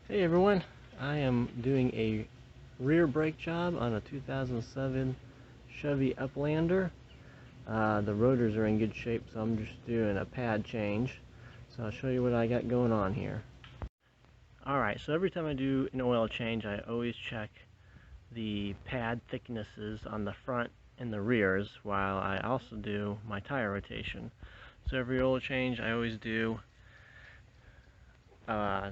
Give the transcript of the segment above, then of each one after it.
Hey everyone, I am doing a rear brake job on a 2007 Chevy Uplander. The rotors are in good shape, so I'm just doing a pad change. So I'll show you what I got going on here. Alright, so every time I do an oil change, I always check the pad thicknesses on the front and the rears while I also do my tire rotation. So every oil change I always do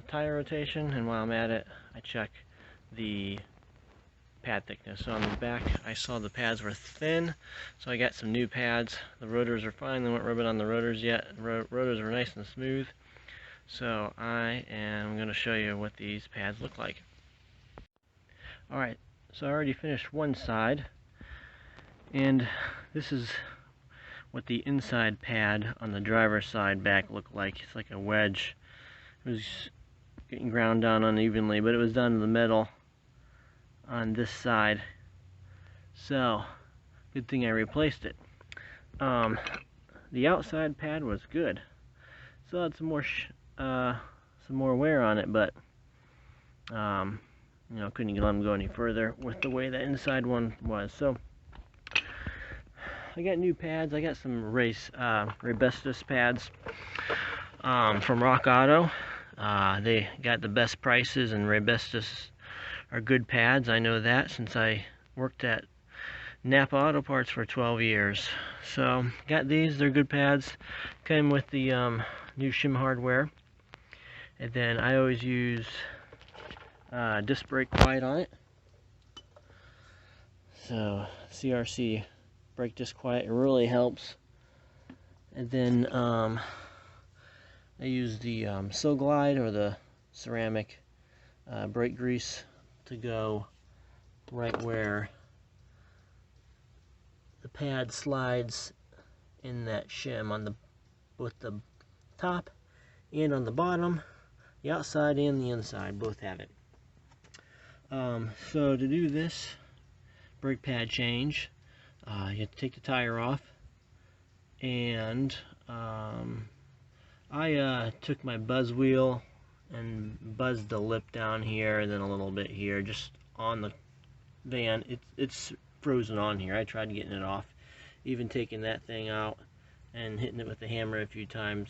tire rotation, and while I'm at it I check the pad thickness. So on the back I saw the pads were thin, so I got some new pads. The rotors are fine, they weren't rubbing on the rotors yet. Rotors are nice and smooth, so I am going to show you what these pads look like. Alright, so I already finished one side, and this is what the inside pad on the driver's side back looked like. It's like a wedge. It was getting ground down unevenly, but it was down to the middle on this side, so good thing I replaced it. The outside pad was good, still had some more wear on it, but you know, couldn't let them go any further with the way the inside one was. So I got new pads. I got some Reassembling pads from Rock Auto. They got the best prices, and Reassembling are good pads. I know that since I worked at Napa Auto Parts for 12 years. So got these, they're good pads. Came with the new shim hardware. And then I always use disc brake quiet on it. So CRC brake disc quiet, it really helps. And then I use the Sil Glide, or the ceramic brake grease, to go right where the pad slides in that shim on both the top and on the bottom. The outside and the inside both have it. So to do this brake pad change, you have to take the tire off, and I took my buzz wheel and buzzed the lip down here and then a little bit here, just on the van. It's frozen on here. I tried getting it off, even taking that thing out and hitting it with the hammer a few times.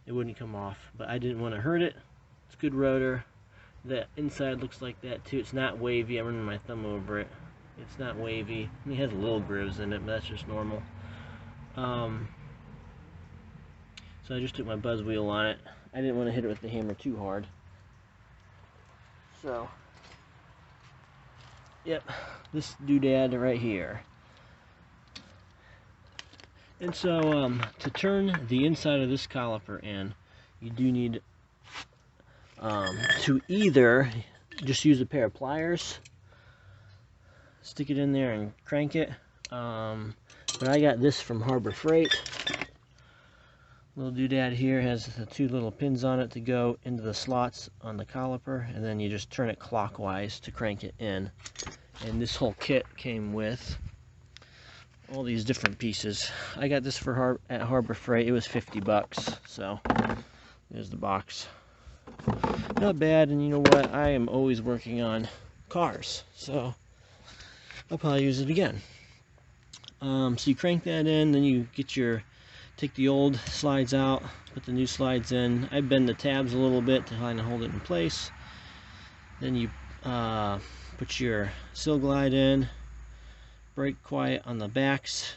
It wouldn't come off, but I didn't want to hurt it. It's a good rotor. The inside looks like that too. It's not wavy. I'm running my thumb over it. It's not wavy. I mean, it has little grooves in it, but that's just normal. So I just took my buzz wheel on it. I didn't want to hit it with the hammer too hard. So, yep, this doodad right here. And so, to turn the inside of this caliper in, you do need to either just use a pair of pliers, stick it in there and crank it. But I got this from Harbor Freight. Little doodad here has the two little pins on it to go into the slots on the caliper, and then you just turn it clockwise to crank it in. And this whole kit came with all these different pieces. I got this at Harbor Freight. It was 50 bucks. So there's the box. Not bad, and you know what? I am always working on cars, so I'll probably use it again. So you crank that in, then you take the old slides out, put the new slides in. I bend the tabs a little bit to kind of hold it in place. Then you put your Sil Glide in, brake quiet on the backs,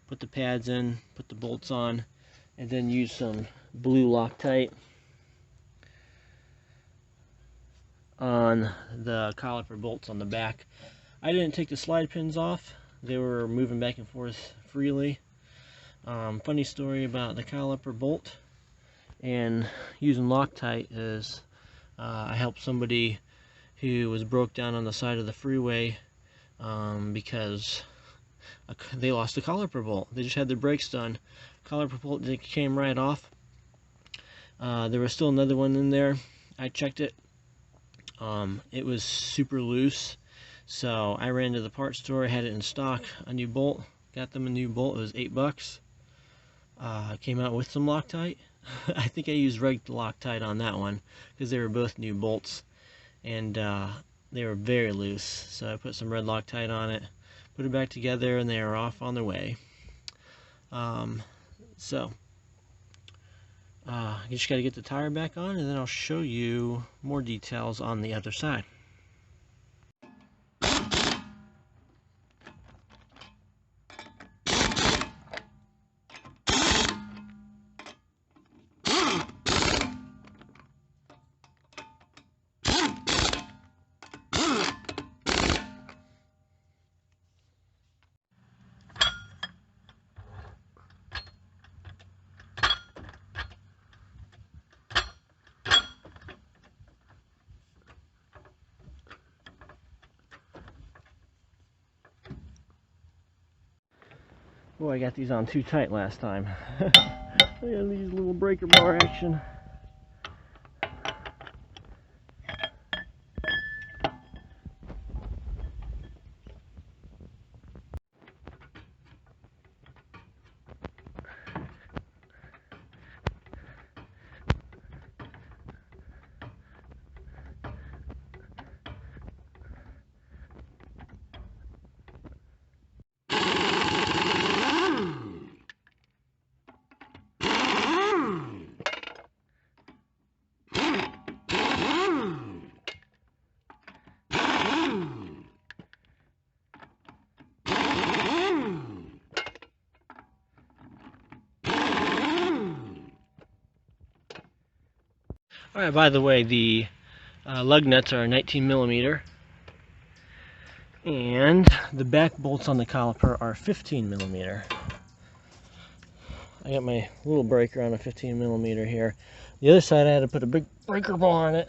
put the pads in, put the bolts on, and then use some blue Loctite on the caliper bolts on the back. I didn't take the slide pins off. They were moving back and forth freely. Funny story about the caliper bolt and using Loctite is I helped somebody who was broke down on the side of the freeway because they lost the caliper bolt. They just had their brakes done. Caliper bolt came right off. There was still another one in there. I checked it. It was super loose, so I ran to the parts store, had it in stock, a new bolt. Got them a new bolt. It was $8. Came out with some Loctite. I think I used reg Loctite on that one because they were both new bolts, and they were very loose. So I put some red Loctite on it, put it back together, and they are off on their way. You just got to get the tire back on, and then I'll show you more details on the other side. Boy, I got these on too tight last time. Look at these little breaker bar action. Alright, by the way, the lug nuts are 19 millimeter, and the back bolts on the caliper are 15 millimeter. I got my little breaker on a 15 millimeter here. The other side I had to put a big breaker bar on it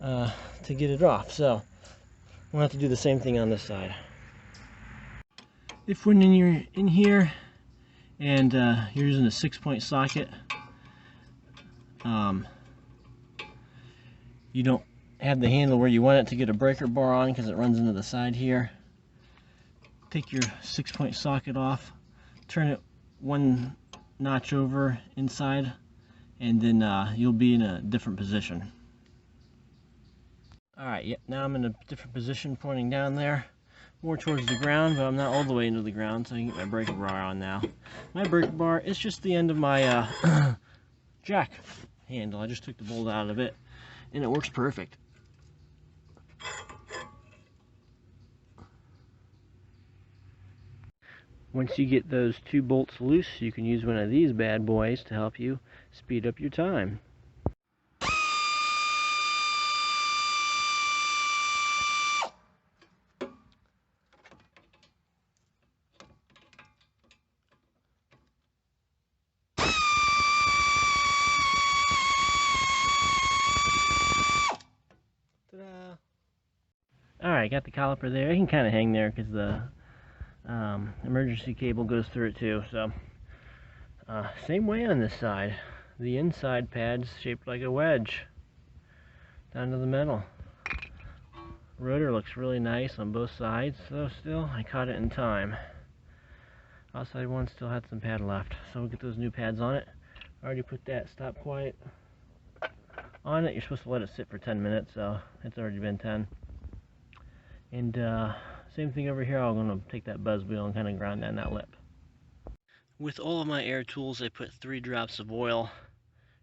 to get it off, so we'll have to do the same thing on this side. If when you're in here and you're using a 6-point socket, you don't have the handle where you want it to get a breaker bar on because it runs into the side here. Take your 6-point socket off, turn it one notch over inside, and then you'll be in a different position. Alright, yep, now I'm in a different position, pointing down there, more towards the ground, but I'm not all the way into the ground, so I can get my breaker bar on now. My breaker bar is just the end of my jack handle. I just took the bolt out of it, and it works perfect. Once you get those two bolts loose, you can use one of these bad boys to help you speed up your time. Alright, got the caliper there. It can kind of hang there because the emergency cable goes through it too. So same way on this side. The inside pad's shaped like a wedge down to the metal. Rotor looks really nice on both sides, so still I caught it in time. Outside one still had some pad left, so we'll get those new pads on it. I already put that stop quiet on it. You're supposed to let it sit for 10 minutes, so it's already been 10. And same thing over here. I'm going to take that buzz wheel and kind of grind down that lip. With all of my air tools, I put 3 drops of oil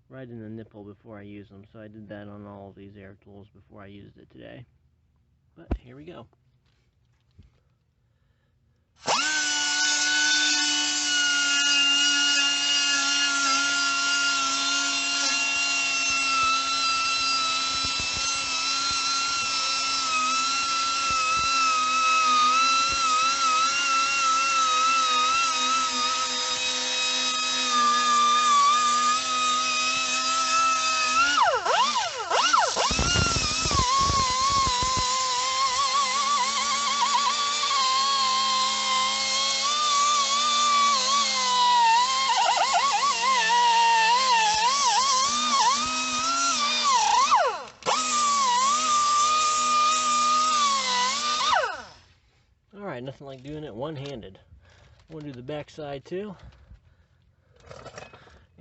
right in the nipple before I use them. So I did that on all of these air tools before I used it today. But here we go. Alright, nothing like doing it one-handed. I'm going to do the back side too.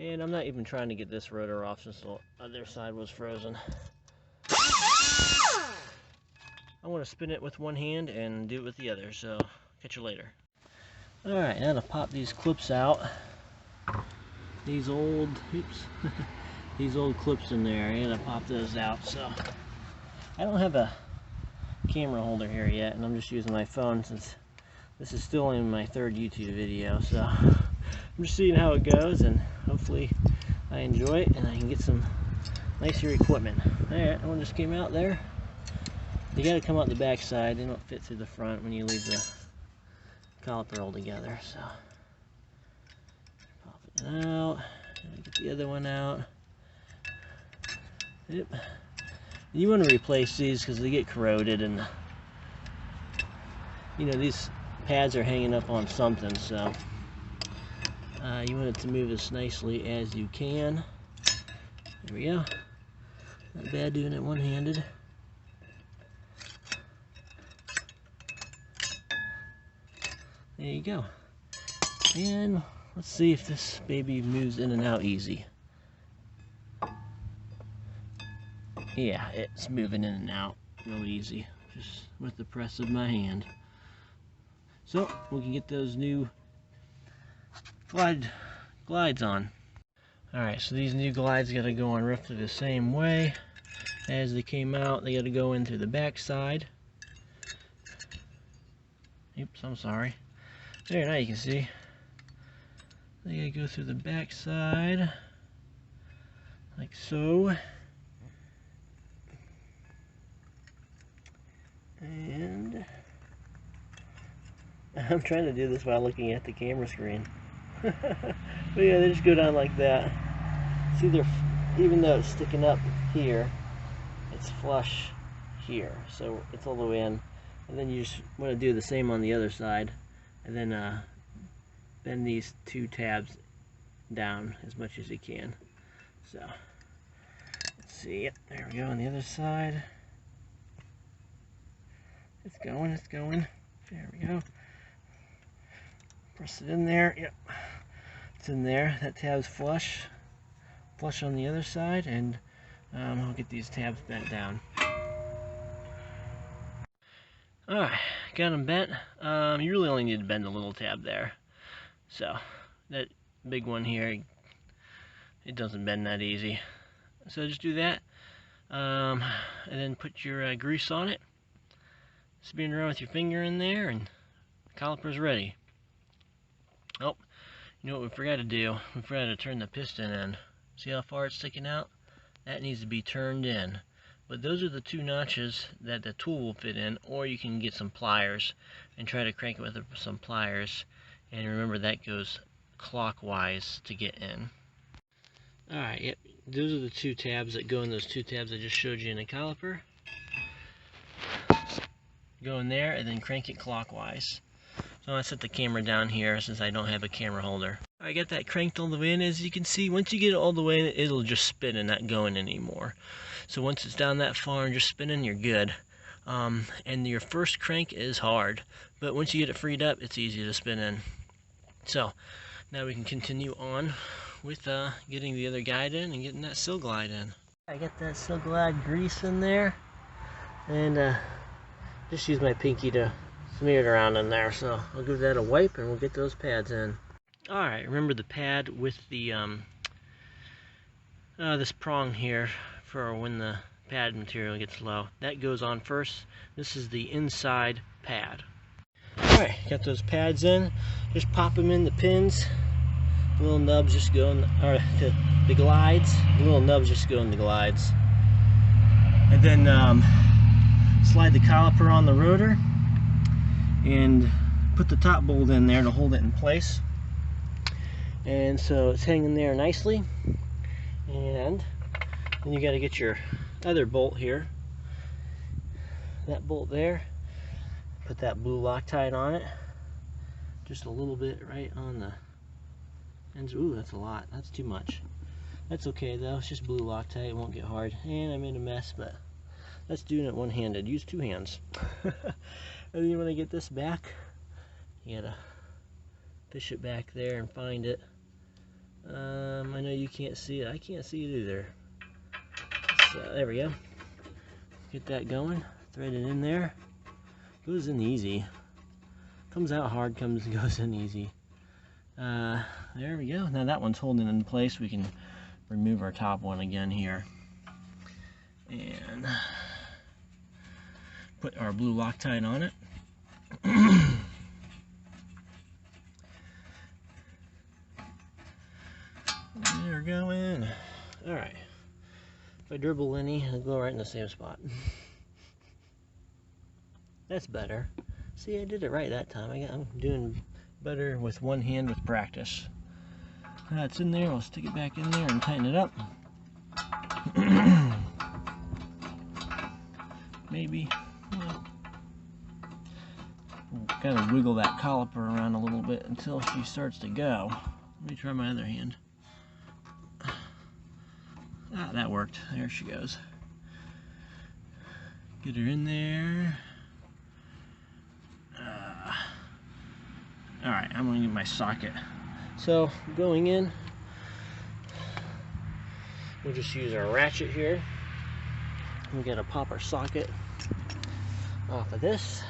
And I'm not even trying to get this rotor off since the other side was frozen. I want to spin it with one hand and do it with the other, so catch you later. Alright, now to pop these clips out. These old, these old clips in there, I gotta pop those out. So I don't have a camera holder here yet, and I'm just using my phone since this is still in my third YouTube video. So I'm just seeing how it goes, and hopefully I enjoy it and I can get some nicer equipment. Alright, one just came out there. They gotta come out the back side. They don't fit through the front when you leave the caliper all together. So pop it out. Get the other one out. Yep. You want to replace these because they get corroded, and you know these pads are hanging up on something, so you want it to move as nicely as you can. There we go. Not bad doing it one-handed. There you go. And let's see if this baby moves in and out easy. Yeah, it's moving in and out real easy, just with the press of my hand. So we can get those new glides on. Alright, so these new glides got to go on roughly the same way as they came out. They got to go in through the back side. Oops, I'm sorry. There, now you can see. They got to go through the back side, like so. And I'm trying to do this while looking at the camera screen. But yeah, they just go down like that. See, they're, even though it's sticking up here, it's flush here, so it's all the way in. And then you just want to do the same on the other side, and then bend these two tabs down as much as you can. So let's see. Yep, there we go on the other side. It's going, it's going. There we go. Press it in there. Yep. It's in there. That tab's flush. Flush on the other side, and I'll get these tabs bent down. Alright, got them bent. You really only need to bend the little tab there. So, that big one here, it doesn't bend that easy. So just do that. And then put your grease on it. Spin around with your finger in there, and the caliper's ready. Oh, you know what we forgot to do? We forgot to turn the piston in. See how far it's sticking out? That needs to be turned in. But those are the two notches that the tool will fit in, or you can get some pliers and try to crank it with some pliers. And remember, that goes clockwise to get in. Alright, yep. Those are the two tabs that go in those two tabs I just showed you in the caliper. Go in there and then crank it clockwise. So I set the camera down here since I don't have a camera holder. I got that cranked all the way in. As you can see, once you get it all the way in, it'll just spin and not going anymore. So once it's down that far and just spinning, you're good. And your first crank is hard, but once you get it freed up, it's easy to spin in. So now we can continue on with getting the other guide in and getting that sill glide in. I got that sill glide grease in there, and just use my pinky to smear it around in there. So I'll give that a wipe and we'll get those pads in. Alright, remember the pad with the this prong here for when the pad material gets low. That goes on first. This is the inside pad. Alright, got those pads in. Just pop them in the pins. The little nubs just go in, or the glides. The little nubs just go in the glides. And then slide the caliper on the rotor and put the top bolt in there to hold it in place. And so it's hanging there nicely. And then you got to get your other bolt here. That bolt there. Put that blue Loctite on it. Just a little bit right on the ends. Ooh, that's a lot. That's too much. That's okay though. It's just blue Loctite. It won't get hard. And I made a mess, but that's doing it one-handed. Use two hands. And then you want to get this back. You gotta fish it back there and find it. I know you can't see it. I can't see it either. So there we go. Get that going. Thread it in there. Goes in easy. Comes out hard, goes in easy. There we go. Now that one's holding in place. We can remove our top one again here. And put our blue Loctite on it. There we go in. Alright. If I dribble any, it'll go right in the same spot. That's better. See, I did it right that time. I'm doing better with one hand with practice. Now it's in there. I'll stick it back in there and tighten it up. Maybe. Well, kind of wiggle that caliper around a little bit until she starts to go. Let me try my other hand. Ah, that worked. There she goes. Get her in there. Alright, I'm going to get my socket. So, going in, we'll just use our ratchet here. We're going to pop our socket off of this.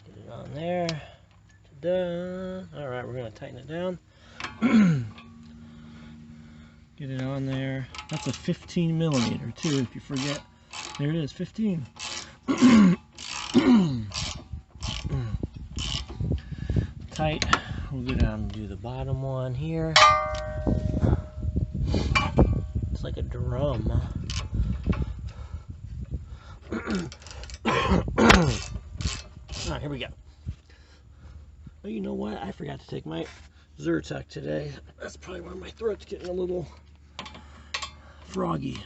Get it on there. Ta-da! Alright, we're going to tighten it down. Get it on there. That's a 15 millimeter too, if you forget. There it is, 15. Tight. We'll go down and do the bottom one here. It's like a drum. Alright, here we go. Oh, you know what? I forgot to take my Zyrtec today. That's probably why my throat's getting a little froggy.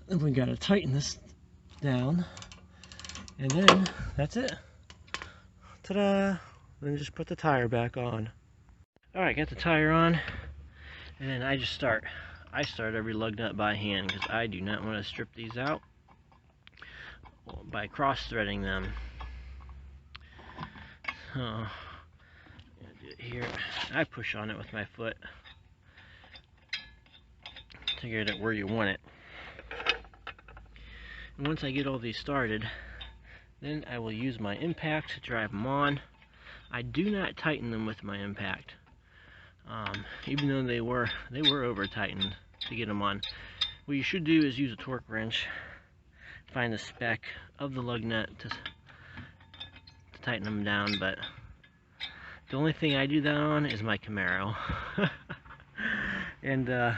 And we gotta tighten this down. And then that's it. Ta-da! Then just put the tire back on. Alright, got the tire on. And then I start every lug nut by hand because I do not want to strip these out by cross-threading them. So, I'm gonna do it here. I push on it with my foot to get it where you want it. And once I get all these started, then I will use my impact to drive them on. I do not tighten them with my impact, even though they were over tightened to get them on. What you should do is use a torque wrench, find the spec of the lug nut to tighten them down. But the only thing I do that on is my Camaro. And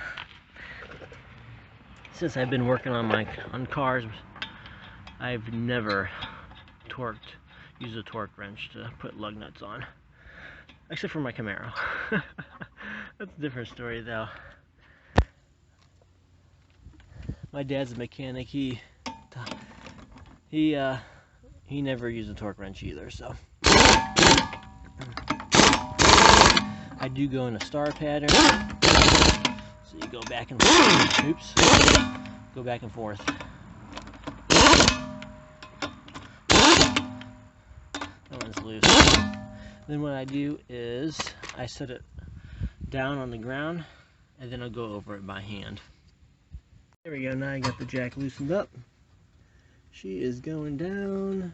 since I've been working on cars, I've never used a torque wrench to put lug nuts on, except for my Camaro. That's a different story though. My dad's a mechanic. He never used a torque wrench either, so I do go in a star pattern. So you go back and forth. Oops. Go back and forth. That one's loose. Then what I do is I set it down on the ground and then I'll go over it by hand. There we go. Now I got the jack loosened up. She is going down.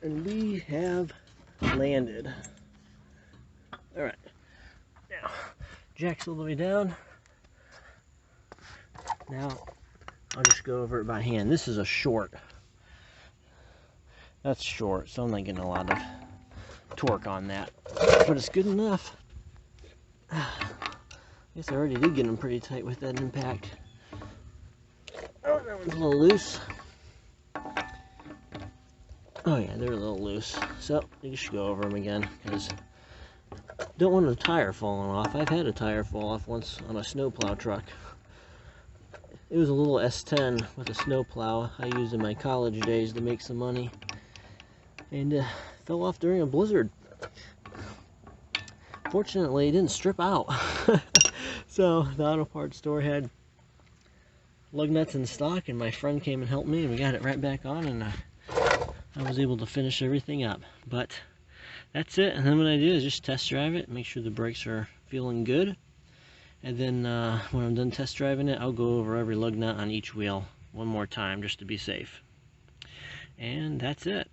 And we have landed. Alright. Now, jack's all the way down. Now, I'll just go over it by hand. This is a short. That's short, so I'm not getting a lot of torque on that. But it's good enough. I guess I already did get them pretty tight with that impact. Oh, that one's a little loose. Oh yeah, they're a little loose. So, you should go over them again, because don't want a tire falling off. I've had a tire fall off once on a snowplow truck. It was a little S10 with a snowplow I used in my college days to make some money. And fell off during a blizzard. Fortunately, it didn't strip out. So, the auto parts store had lug nuts in stock, and my friend came and helped me, and we got it right back on, and I was able to finish everything up. But that's it, and then what I do is just test drive it, make sure the brakes are feeling good, and then when I'm done test driving it, I'll go over every lug nut on each wheel one more time just to be safe. And that's it.